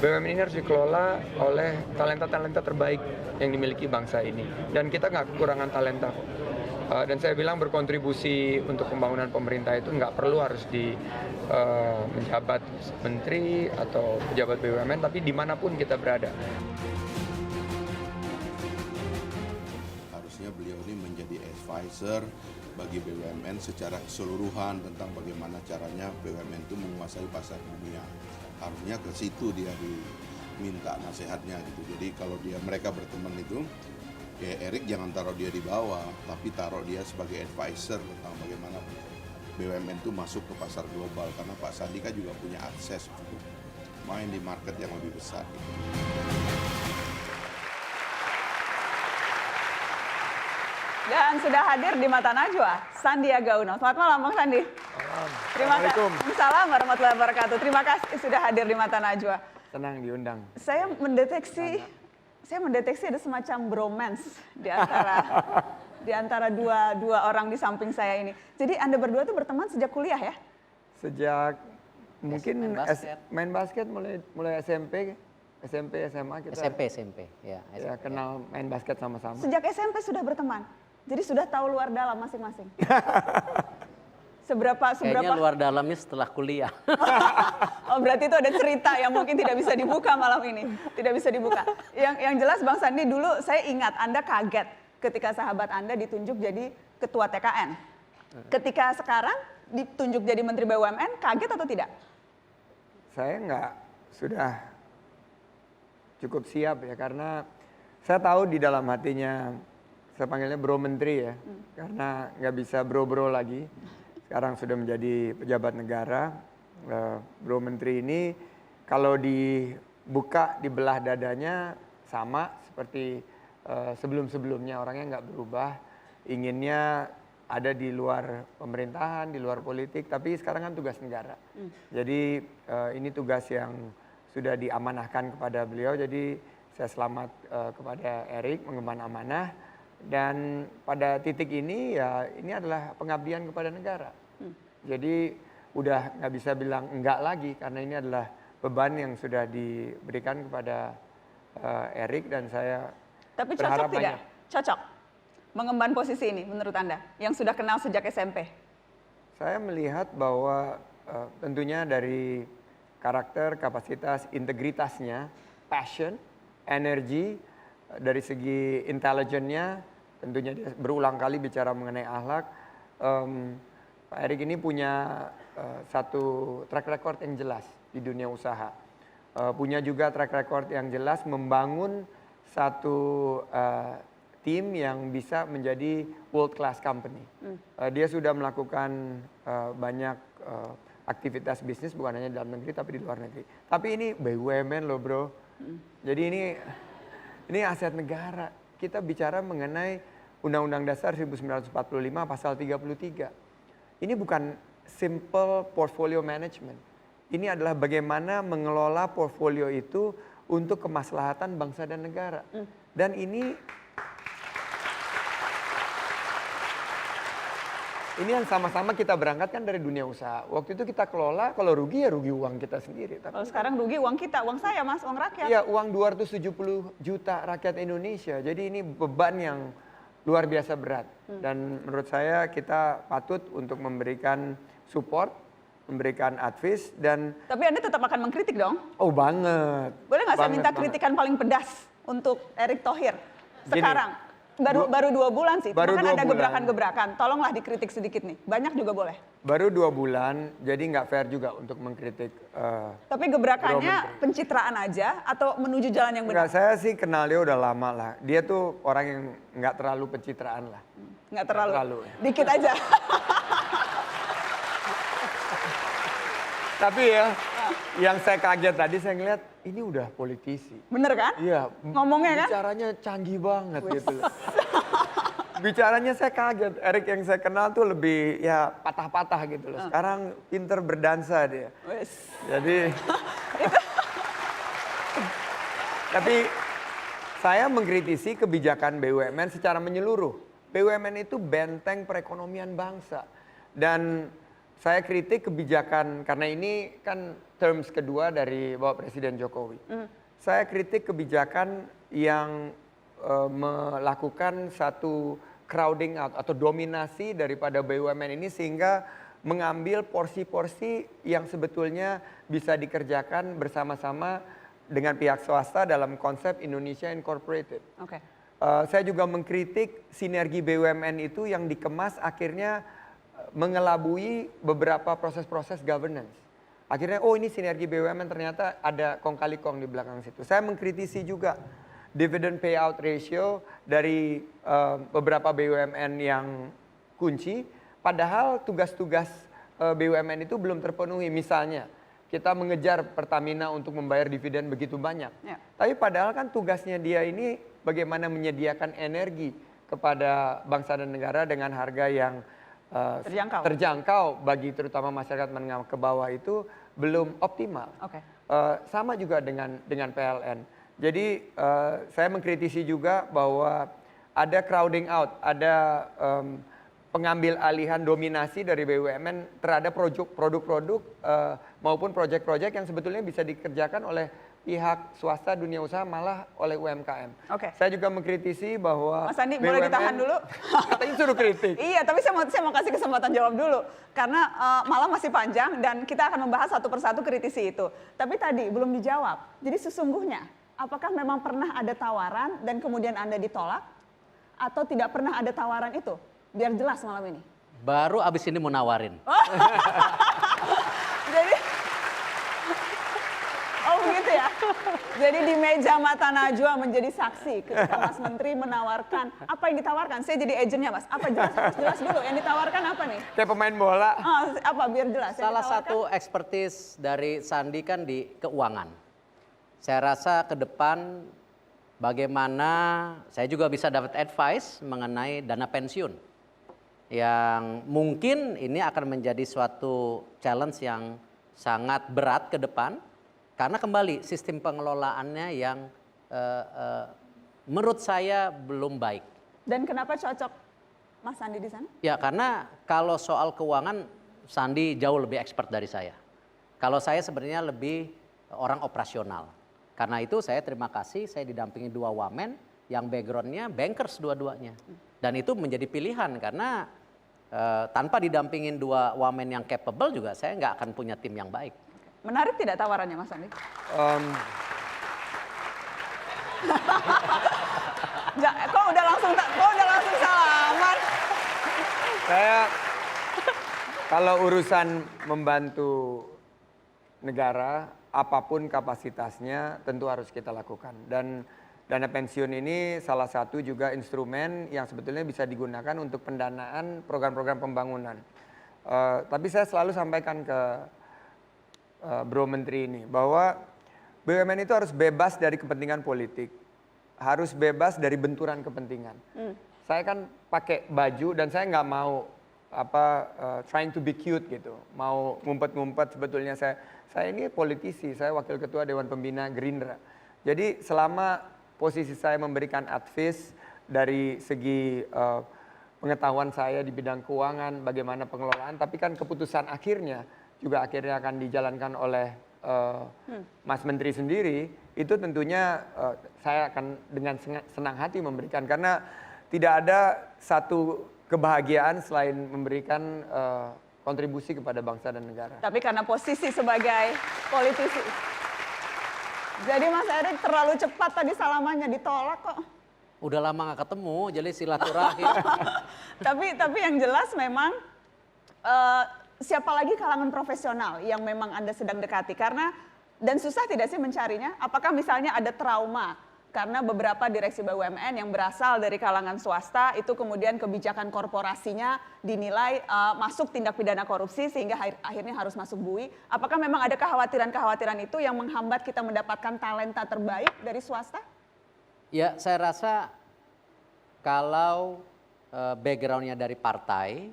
BUMN ini harus dikelola oleh talenta-talenta terbaik yang dimiliki bangsa ini. Dan kita nggak kekurangan talenta kok. Dan saya bilang berkontribusi untuk pembangunan pemerintah itu nggak perlu harus di menjabat menteri atau pejabat BUMN, tapi dimanapun kita berada. Harusnya beliau ini menjadi advisor bagi BUMN secara keseluruhan tentang bagaimana caranya BUMN itu menguasai pasar dunia. Harusnya ke situ dia diminta nasihatnya gitu. Jadi kalau mereka berteman itu, ya Erik jangan taruh dia di bawah, tapi taruh dia sebagai advisor tentang bagaimana BUMN itu masuk ke pasar global, karena Pak Sandi kan juga punya akses untuk main di market yang lebih besar. Dan sudah hadir di Mata Najwa, Sandiaga Uno. Selamat malam, Bang Sandi. Terima kasih. Assalamualaikum warahmatullahi wabarakatuh. Terima kasih sudah hadir di Mata Najwa. Senang diundang. Saya mendeteksi ada semacam bromance di antara dua orang di samping saya ini. Jadi Anda berdua tuh berteman sejak kuliah ya? Sejak mungkin main basket mulai SMP SMA kita. SMP ya. Ya kenal main basket sama-sama. Sejak SMP sudah berteman. Jadi sudah tahu luar dalam masing-masing. Kayaknya luar dalamnya setelah kuliah. Oh berarti itu ada cerita yang mungkin tidak bisa dibuka malam ini. Tidak bisa dibuka. Yang jelas Bang Sandi, dulu saya ingat Anda kaget ketika sahabat Anda ditunjuk jadi ketua TKN. Ketika sekarang ditunjuk jadi Menteri BUMN, kaget atau tidak? Saya sudah cukup siap ya, karena saya tahu di dalam hatinya, saya panggilnya Bro Menteri ya, karena nggak bisa bro-bro lagi. Sekarang sudah menjadi pejabat negara. Bro Menteri ini kalau dibuka, dibelah dadanya sama seperti sebelum-sebelumnya, orangnya nggak berubah. Inginnya ada di luar pemerintahan, di luar politik, tapi sekarang kan tugas negara. Jadi ini tugas yang sudah diamanahkan kepada beliau, jadi saya selamat kepada Erik mengemban amanah. Dan pada titik ini ya ini adalah pengabdian kepada negara. Jadi udah nggak bisa bilang enggak lagi, karena ini adalah beban yang sudah diberikan kepada Erik, dan saya Tapi cocok tidak? Cocok mengemban posisi ini menurut Anda yang sudah kenal sejak SMP? Saya melihat bahwa tentunya dari karakter, kapasitas, integritasnya, passion, energi, dari segi intelijennya, tentunya dia berulang kali bicara mengenai akhlak. Pak Erik ini punya satu track record yang jelas di dunia usaha. Punya juga track record yang jelas membangun satu tim yang bisa menjadi world class company. Dia sudah melakukan banyak aktivitas bisnis, bukan hanya dalam negeri tapi di luar negeri. Tapi ini BUMN loh bro. Jadi ini aset negara. Kita bicara mengenai Undang-Undang Dasar 1945 pasal 33. Ini bukan simple portfolio management. Ini adalah bagaimana mengelola portfolio itu untuk kemaslahatan bangsa dan negara. Dan ini yang sama-sama kita berangkatkan dari dunia usaha. Waktu itu kita kelola, kalau rugi ya rugi uang kita sendiri. Kalau sekarang rugi uang kita, uang saya mas, uang rakyat. Iya, uang 270 juta rakyat Indonesia. Jadi ini beban yang luar biasa berat. Dan menurut saya kita patut untuk memberikan support, memberikan advice, dan... Tapi Anda tetap akan mengkritik dong? Oh banget. Boleh nggak saya minta banget. Kritikan paling pedas untuk Erick Thohir sekarang? Baru 2 bulan sih, bahkan ada gebrakan-gebrakan. Tolonglah dikritik sedikit nih, banyak juga boleh. Baru 2 bulan, jadi nggak fair juga untuk mengkritik. Tapi gebrakannya pencitraan aja atau menuju jalan yang benar? Enggak, saya sih kenal dia udah lama lah. Dia tuh orang yang nggak terlalu pencitraan lah. Nggak terlalu. Dikit aja. Tapi ya, yang saya kaget tadi saya ngeliat, ini udah politisi. Bener kan? Iya. Ngomongnya kan? Bicaranya canggih banget gitu loh. Bicaranya saya kaget. Erik yang saya kenal tuh lebih ya patah-patah gitu loh. Sekarang pinter berdansa dia. Jadi... Tapi saya mengkritisi kebijakan BUMN secara menyeluruh. BUMN itu benteng perekonomian bangsa. Dan saya kritik kebijakan karena ini kan terms kedua dari Bapak Presiden Jokowi. Saya kritik kebijakan yang melakukan satu crowding out atau dominasi daripada BUMN ini sehingga mengambil porsi-porsi yang sebetulnya bisa dikerjakan bersama-sama dengan pihak swasta dalam konsep Indonesia Incorporated. Oke. Saya juga mengkritik sinergi BUMN itu yang dikemas akhirnya mengelabui beberapa proses-proses governance. Akhirnya, oh ini sinergi BUMN ternyata ada kong kali kong di belakang situ. Saya mengkritisi juga dividend payout ratio dari beberapa BUMN yang kunci, padahal tugas-tugas BUMN itu belum terpenuhi. Misalnya, kita mengejar Pertamina untuk membayar dividen begitu banyak. Ya. Tapi padahal kan tugasnya dia ini bagaimana menyediakan energi kepada bangsa dan negara dengan harga yang terjangkau bagi terutama masyarakat menengah ke bawah itu belum optimal. Oke. Sama juga dengan PLN. Jadi saya mengkritisi juga bahwa ada crowding out, ada pengambil alihan dominasi dari BUMN terhadap produk-produk maupun proyek-proyek yang sebetulnya bisa dikerjakan oleh pihak swasta dunia usaha malah oleh UMKM. Oke. Saya juga mengkritisi bahwa Mas Andi, boleh ditahan dulu? Katanya suruh kritik. Iya, tapi saya mau kasih kesempatan jawab dulu. Karena malam masih panjang dan kita akan membahas satu persatu kritisi itu. Tapi tadi belum dijawab. Jadi sesungguhnya, apakah memang pernah ada tawaran dan kemudian Anda ditolak? Atau tidak pernah ada tawaran itu? Biar jelas malam ini. Baru abis ini mau nawarin. Jadi, oh begitu ya? Jadi di meja mata Najwa menjadi saksi ketika Mas Menteri menawarkan. Apa yang ditawarkan? Saya jadi agennya Mas. Apa jelas dulu, yang ditawarkan apa nih? Kayak pemain bola. Apa biar jelas? Yang Salah ditawarkan? satu expertise dari Sandi kan di keuangan. Saya rasa ke depan bagaimana saya juga bisa dapat advice mengenai dana pensiun. Yang mungkin ini akan menjadi suatu challenge yang sangat berat ke depan. Karena kembali sistem pengelolaannya yang menurut saya belum baik. Dan kenapa cocok Mas Sandi di sana? Ya karena kalau soal keuangan Sandi jauh lebih expert dari saya. Kalau saya sebenarnya lebih orang operasional. Karena itu saya terima kasih saya didampingi 2 wamen yang backgroundnya bankers dua-duanya. Dan itu menjadi pilihan karena tanpa didampingin 2 wamen yang capable juga saya nggak akan punya tim yang baik. Menarik tidak tawarannya Mas Sandi? Kok udah langsung salaman? Saya kalau urusan membantu negara, apapun kapasitasnya tentu harus kita lakukan. Dan dana pensiun ini salah satu juga instrumen yang sebetulnya bisa digunakan untuk pendanaan program-program pembangunan. Tapi saya selalu sampaikan ke Bro Menteri ini bahwa BUMN itu harus bebas dari kepentingan politik, harus bebas dari benturan kepentingan. Saya kan pakai baju dan saya nggak mau trying to be cute gitu, mau ngumpet-ngumpet. Sebetulnya saya ini politisi, saya wakil ketua Dewan Pembina Gerindra. Jadi selama posisi saya memberikan advice dari segi pengetahuan saya di bidang keuangan, bagaimana pengelolaan, tapi kan keputusan akhirnya juga akhirnya akan dijalankan oleh Mas Menteri sendiri, itu tentunya saya akan dengan senang hati memberikan. Karena tidak ada satu kebahagiaan selain memberikan kontribusi kepada bangsa dan negara. Tapi karena posisi sebagai politisi. Jadi Mas Erick terlalu cepat tadi salamannya, ditolak kok. Udah lama nggak ketemu, jadi silaturahim. Tapi yang jelas memang siapa lagi kalangan profesional yang memang Anda sedang dekati? Karena, dan susah tidak sih mencarinya? Apakah misalnya ada trauma? Karena beberapa direksi BUMN yang berasal dari kalangan swasta, itu kemudian kebijakan korporasinya dinilai masuk tindak pidana korupsi sehingga akhirnya harus masuk BUI. Apakah memang ada kekhawatiran-kekhawatiran itu yang menghambat kita mendapatkan talenta terbaik dari swasta? Ya, saya rasa kalau backgroundnya dari partai,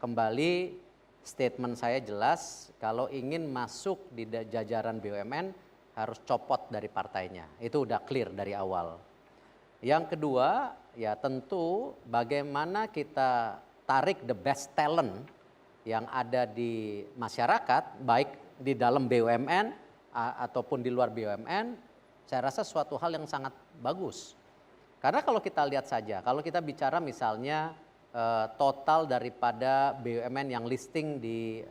kembali statement saya jelas, kalau ingin masuk di jajaran BUMN harus copot dari partainya. Itu udah clear dari awal. Yang kedua, ya tentu bagaimana kita tarik the best talent yang ada di masyarakat, baik di dalam BUMN ataupun di luar BUMN, saya rasa suatu hal yang sangat bagus. Karena kalau kita lihat saja, kalau kita bicara misalnya total daripada BUMN yang listing di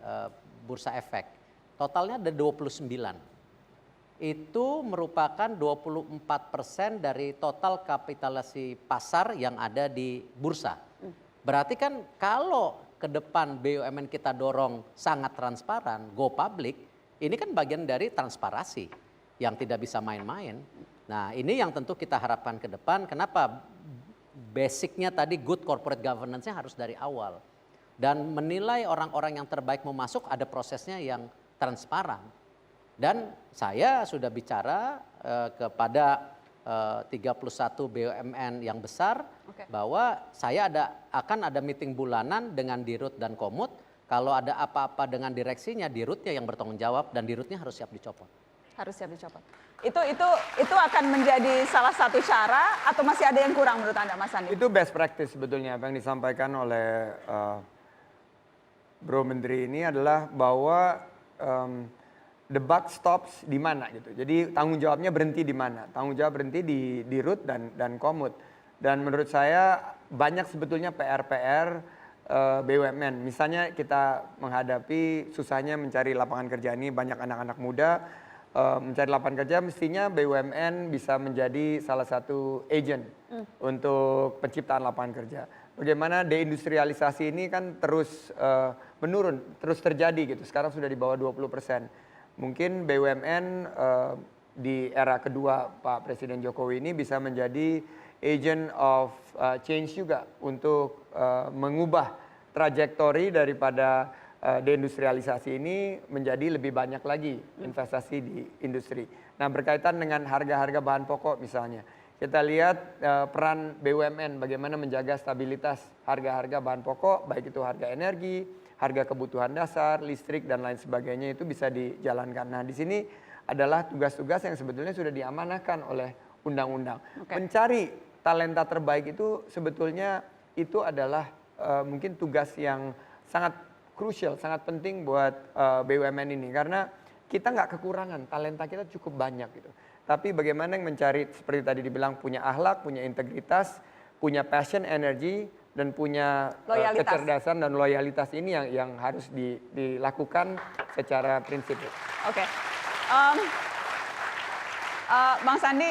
Bursa Efek, totalnya ada 29. Itu merupakan 24% dari total kapitalisasi pasar yang ada di bursa. Berarti kan kalau ke depan BUMN kita dorong sangat transparan, go public, ini kan bagian dari transparansi yang tidak bisa main-main. Nah, ini yang tentu kita harapkan ke depan. Kenapa? Basicnya tadi good corporate governance-nya harus dari awal. Dan menilai orang-orang yang terbaik mau masuk ada prosesnya yang transparan. Dan saya sudah bicara kepada 31 BUMN yang besar bahwa saya akan ada meeting bulanan dengan Dirut dan Komut. Kalau ada apa-apa dengan direksinya, Dirutnya yang bertanggung jawab dan Dirutnya harus siap dicopot. Harus siap dicopot. Itu akan menjadi salah satu cara atau masih ada yang kurang menurut Anda, Mas Sandi? Itu best practice sebetulnya apa yang disampaikan oleh Bro Menteri ini adalah bahwa the buck stops di mana gitu. Jadi tanggung jawabnya berhenti di mana? Tanggung jawab berhenti di Dirut dan Komut. Dan menurut saya banyak sebetulnya PR-PR BUMN. Misalnya kita menghadapi susahnya mencari lapangan kerja, ini banyak anak-anak muda mencari lapangan kerja, mestinya BUMN bisa menjadi salah satu agent untuk penciptaan lapangan kerja. Bagaimana deindustrialisasi ini kan terus menurun, terus terjadi gitu. Sekarang sudah di bawah 20%. Mungkin BUMN di era kedua Pak Presiden Jokowi ini bisa menjadi agent of change juga untuk mengubah trajektori daripada deindustrialisasi ini menjadi lebih banyak lagi investasi di industri. Nah, berkaitan dengan harga-harga bahan pokok misalnya. Kita lihat peran BUMN bagaimana menjaga stabilitas harga-harga bahan pokok, baik itu harga energi, harga kebutuhan dasar, listrik dan lain sebagainya itu bisa dijalankan. Nah, di sini adalah tugas-tugas yang sebetulnya sudah diamanahkan oleh undang-undang. Mencari talenta terbaik itu sebetulnya itu adalah mungkin tugas yang sangat krusial, sangat penting buat BUMN ini karena kita nggak kekurangan, talenta kita cukup banyak gitu. Tapi bagaimana yang mencari seperti tadi dibilang punya akhlak, punya integritas, punya passion, energi dan punya kecerdasan dan loyalitas ini yang harus dilakukan secara prinsip. Oke. Bang Sandi,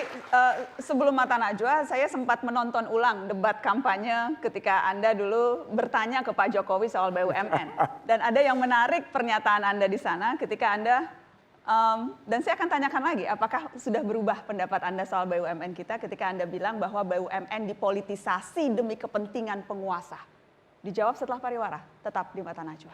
sebelum Mata Najwa, saya sempat menonton ulang debat kampanye ketika Anda dulu bertanya ke Pak Jokowi soal BUMN. Dan ada yang menarik pernyataan Anda di sana ketika Anda, dan saya akan tanyakan lagi, apakah sudah berubah pendapat Anda soal BUMN kita ketika Anda bilang bahwa BUMN dipolitisasi demi kepentingan penguasa? Dijawab setelah pariwara, tetap di Mata Najwa.